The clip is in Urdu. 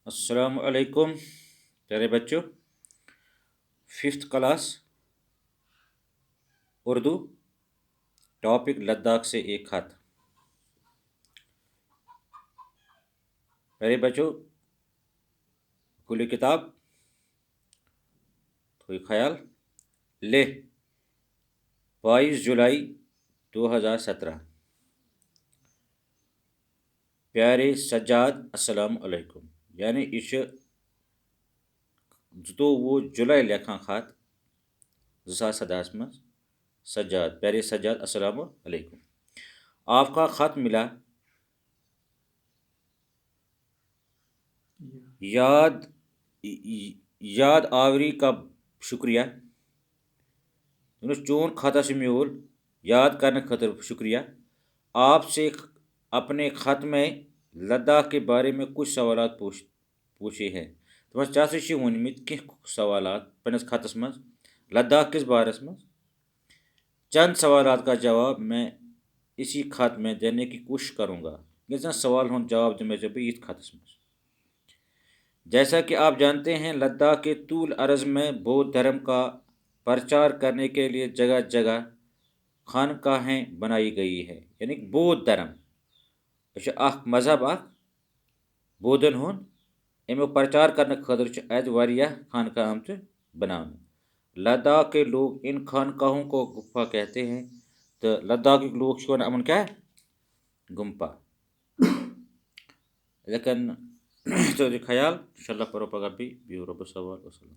السلام علیکم پیارے بچوں، 5th class Urdu, topic Ladakh سے ایک خط۔ پیارے بچوں، کھلی کتاب، کوئی خیال لے 22 جولائی 2017۔ پیارے سجاد السلام علیکم، یعنی یہ 22 جولائی لکھان خط 2017 من سجاد، پیارے سجاد السلام علیکم، آپ کا خط ملا۔ یاد آوری کا شکریہ، چون خطس میول یاد کرنے خاطر شکریہ۔ آپ سے اپنے خط میں لداخ کے بارے میں کچھ سوالات پوچھے ہیں۔ تم چاہے ونمت کی سوالات پنس خطس مز لداخ کس بارس مز۔ چند سوالات کا جواب میں اسی خط میں دینے کی کوشش کروں گا۔ یہ سوال ہوں جواب دیں جب اس خطس مز۔ جیسا کہ آپ جانتے ہیں، لداخ کے طول عرض میں بودھ دھرم کا پرچار کرنے کے لیے جگہ جگہ خانقاہیں بنائی گئی ہے۔ یعنی بودھ دھرم یہ اخ مذہب اخ بودھن ہند امیک پرچار کرنے خاطر ات واریاہ خانقاہ آمت بنانے۔ لداخ کے لوگ ان خانقاہوں کو گپھا کہتے ہیں، تو لداخ کے لوگ ون امن کیا گمپا۔ لیکن تو خیال انشاءاللہ پرو پگہ بھی رب سوال وسلم۔